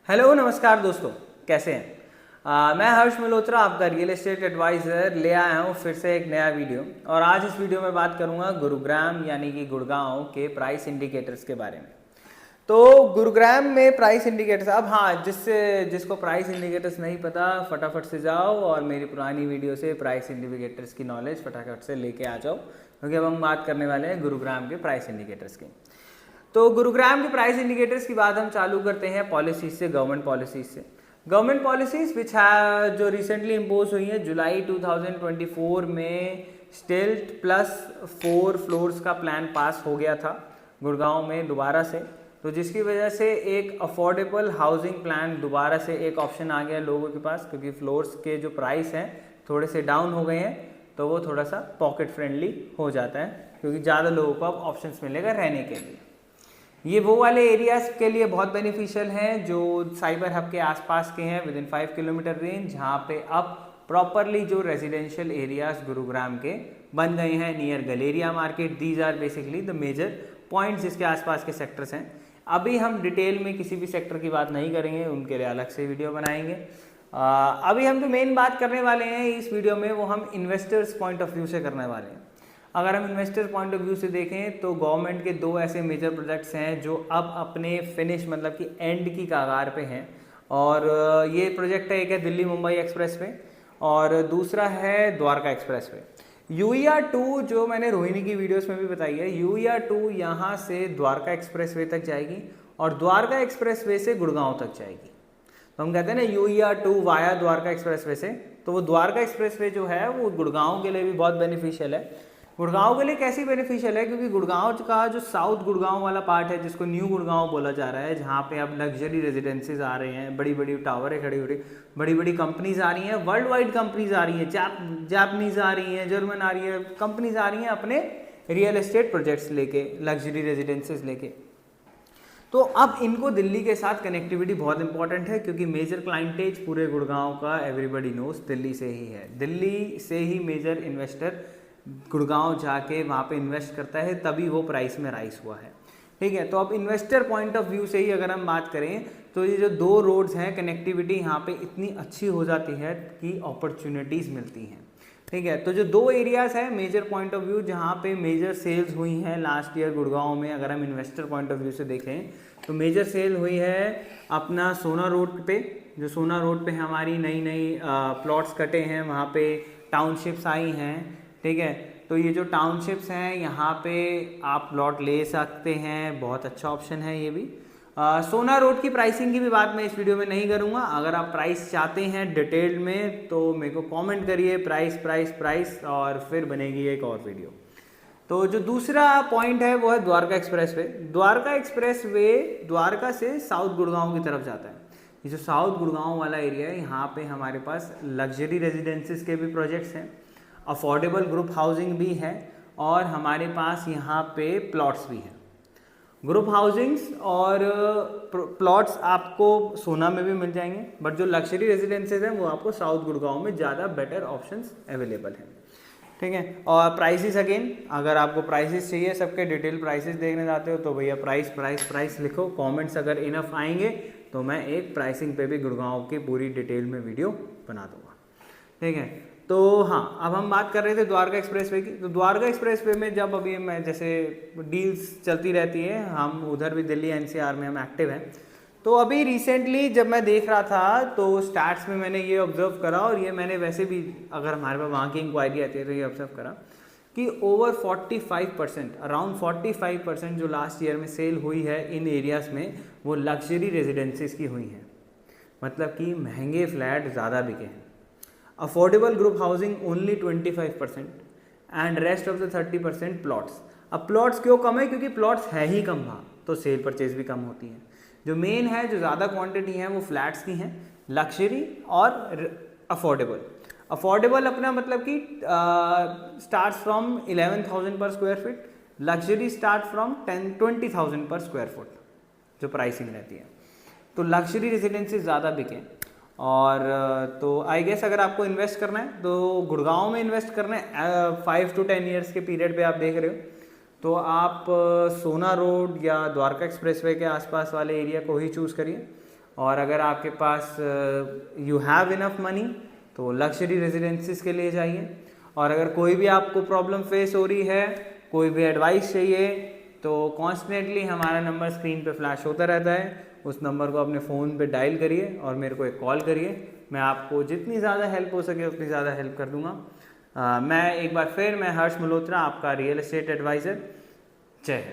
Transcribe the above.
Hello नमस्कार दोस्तों, कैसे हैं। मैं हर्ष मल्होत्रा, आपका रियल एस्टेट एडवाइज़र ले आया हूं फिर से एक नया वीडियो। और आज इस वीडियो में बात करूंगा गुरुग्राम यानी कि गुड़गांव के प्राइस इंडिकेटर्स के बारे में। तो गुरुग्राम में प्राइस इंडिकेटर्स, अब हाँ, जिसको प्राइस इंडिकेटर्स नहीं पता फटाफट से जाओ और मेरी पुरानी वीडियो से प्राइस इंडिकेटर्स की नॉलेज फटाफट से लेके आ जाओ, क्योंकि अब हम बात करने वाले हैं गुरुग्राम के प्राइस इंडिकेटर्स की। तो गुरुग्राम के प्राइस इंडिकेटर्स की बात हम चालू करते हैं पॉलिसीज से, गवर्नमेंट पॉलिसीज से। गवर्नमेंट पॉलिसीज विच जो रिसेंटली इम्पोज हुई हैं जुलाई 2024 में, स्टिल्ट प्लस 4 फ्लोर्स का प्लान पास हो गया था गुड़गांव में दोबारा से। तो जिसकी वजह से एक अफोर्डेबल हाउसिंग प्लान दोबारा से एक ऑप्शन आ गया लोगों के पास, क्योंकि फ्लोर्स के जो प्राइस हैं थोड़े से डाउन हो गए हैं, तो वो थोड़ा सा पॉकेट फ्रेंडली हो जाता है, क्योंकि ज़्यादा लोगों को अब ऑप्शंस मिलेगा रहने के लिए। ये वो वाले एरियाज़ के लिए बहुत बेनिफिशियल हैं जो साइबर हब के आसपास के हैं, विद इन 5 किलोमीटर रेंज, जहाँ पे अब प्रॉपरली जो रेजिडेंशियल एरियाज गुरुग्राम के बन गए हैं near Galleria market. These are basically the major points जिसके आसपास के सेक्टर्स हैं। अभी हम डिटेल में किसी भी सेक्टर की बात नहीं करेंगे, उनके लिए अलग से वीडियो बनाएंगे। अभी हम जो मेन बात करने वाले हैं इस वीडियो में, वो हम इन्वेस्टर्स पॉइंट ऑफ व्यू से करने वाले हैं। अगर हम इन्वेस्टर पॉइंट ऑफ व्यू से देखें तो गवर्नमेंट के 2 ऐसे मेजर प्रोजेक्ट्स हैं जो अब अपने फिनिश मतलब कि एंड की कगार पे हैं। और ये प्रोजेक्ट है, एक है दिल्ली मुंबई एक्सप्रेस वे और दूसरा है द्वारका एक्सप्रेस वे। UER-2 जो मैंने रोहिणी की वीडियोस में भी बताई है, UER-2 यहाँ से द्वारका एक्सप्रेस वे तक जाएगी और द्वारका एक्सप्रेस वे से गुड़गांव तक जाएगी। तो हम कहते हैं ना UER-2 via Dwarka express way से, तो वो द्वारका एक्सप्रेस वे जो है वो गुड़गांव के लिए भी बहुत बेनिफिशियल है। गुड़गांव के लिए कैसी बेनिफिशियल है, क्योंकि गुड़गांव का जो साउथ गुड़गांव वाला पार्ट है, जिसको न्यू गुड़गांव बोला जा रहा है, जहाँ पे अब लग्जरी रेजिडेंसीज आ रहे हैं, बड़ी बड़ी टावरें खड़ी हो रही, बड़ी बड़ी कंपनीज आ रही हैं, वर्ल्ड वाइड कंपनीज आ रही हैं, जापानीज आ रही हैं, जर्मन आ रही है, कंपनीज आ रही हैं अपने रियल एस्टेट प्रोजेक्ट्स लेके, लग्जरी रेजिडेंसीज लेके। तो अब इनको दिल्ली के साथ कनेक्टिविटी बहुत इंपॉर्टेंट है, क्योंकि मेजर क्लाइंटेज पूरे गुड़गांव का एवरीबडी नोस दिल्ली से ही है। दिल्ली से ही मेजर इन्वेस्टर गुड़गांव जाके वहाँ पे इन्वेस्ट करता है, तभी वो प्राइस में राइज हुआ है। ठीक है, तो अब इन्वेस्टर पॉइंट ऑफ व्यू से ही अगर हम बात करें तो ये जो 2 रोड्स हैं, कनेक्टिविटी यहाँ पे इतनी अच्छी हो जाती है कि अपॉर्चुनिटीज़ मिलती हैं। ठीक है, तो जो 2 एरियाज़ है मेजर पॉइंट ऑफ व्यू जहाँ पे मेजर सेल्स हुई हैं लास्ट ईयर गुड़गांव में, अगर हम इन्वेस्टर पॉइंट ऑफ व्यू से देखें तो मेजर सेल हुई है अपना सोना रोड पे। जो सोना रोड पे हमारी नई नई प्लॉट्स कटे हैं, वहाँ पे टाउनशिप्स आई हैं। ठीक है, तो ये जो टाउनशिप्स हैं यहाँ पे आप प्लॉट ले सकते हैं, बहुत अच्छा ऑप्शन है ये भी। सोना रोड की प्राइसिंग की भी बात मैं इस वीडियो में नहीं करूँगा। अगर आप प्राइस चाहते हैं डिटेल में तो मेरे को कमेंट करिए प्राइस प्राइस प्राइस, और फिर बनेगी एक और वीडियो। तो जो दूसरा पॉइंट है वो है Dwarka express way. Dwarka express way Dwarka से साउथ गुड़गांव की तरफ जाता है। ये जो साउथ गुड़गांव वाला एरिया है, यहाँ पे हमारे पास लग्जरी रेजिडेंसीज के भी प्रोजेक्ट्स हैं, अफोर्डेबल ग्रुप हाउसिंग भी है, और हमारे पास यहाँ पे प्लॉट्स भी हैं। ग्रुप हाउसिंग्स और प्लॉट्स आपको सोना में भी मिल जाएंगे, बट जो लग्जरी रेजिडेंसेज हैं वो आपको साउथ गुड़गांव में ज़्यादा बेटर ऑप्शंस अवेलेबल हैं। ठीक है, और प्राइसेस अगेन, अगर आपको प्राइसेस चाहिए, सबके डिटेल प्राइसेस देखने जाते हो तो भैया प्राइस प्राइस प्राइस लिखो। कमेंट्स अगर इनफ आएंगे तो मैं एक प्राइसिंग पे भी गुड़गांव की पूरी डिटेल में वीडियो बना दूंगा। ठीक है, तो हाँ, अब हम बात कर रहे थे द्वारका एक्सप्रेसवे की। तो द्वारका एक्सप्रेसवे में जब अभी मैं जैसे डील्स चलती रहती है, हम उधर भी दिल्ली NCR में हम एक्टिव हैं। तो अभी रिसेंटली जब मैं देख रहा था तो स्टैट्स में मैंने ये ऑब्जर्व करा, और ये मैंने वैसे भी अगर हमारे पास वहाँ की इंक्वायरी आती है तो ये ऑब्जर्व करा कि ओवर 45%, अराउंड 45% जो लास्ट ईयर में सेल हुई है इन एरियाज़ में, वो लग्जरी रेजिडेंसीज की हुई हैं। मतलब कि महंगे फ्लैट ज़्यादा बिके हैं। Affordable group housing only 25% and rest of the 30% plots. अब प्लॉट्स क्यों कम है, क्योंकि प्लॉट्स है ही कम वहाँ, तो सेल परचेज भी कम होती है। जो मेन है, जो ज़्यादा क्वांटिटी है वो फ्लैट्स की हैं, लग्जरी और अफोर्डेबल। अफोर्डेबल अपना मतलब कि स्टार्ट फ्रॉम 11,000 पर square feet, luxury start from 20,000 पर स्क्वायर फुट जो प्राइसिंग रहती है। तो लग्जरी रेजिडेंसी ज़्यादा बिके। और तो आई गेस अगर आपको इन्वेस्ट करना है तो गुड़गांव में इन्वेस्ट करना है 5 to 10 ईयर्स के पीरियड पे आप देख रहे हो, तो आप सोना रोड या द्वारका एक्सप्रेसवे के आसपास वाले एरिया को ही चूज़ करिए। और अगर आपके पास यू हैव इनफ मनी तो लग्जरी रेजिडेंसीज के लिए जाइए। और अगर कोई भी आपको प्रॉब्लम फेस हो रही है, कोई भी एडवाइस चाहिए, तो कॉन्स्टेंटली हमारा नंबर स्क्रीन पे फ्लैश होता रहता है, उस नंबर को अपने फ़ोन पे डायल करिए और मेरे को एक कॉल करिए। मैं आपको जितनी ज़्यादा हेल्प हो सके उतनी ज़्यादा हेल्प कर दूंगा। मैं एक बार फिर हर्ष मल्होत्रा, आपका रियल एस्टेट एडवाइज़र। जय हिंद।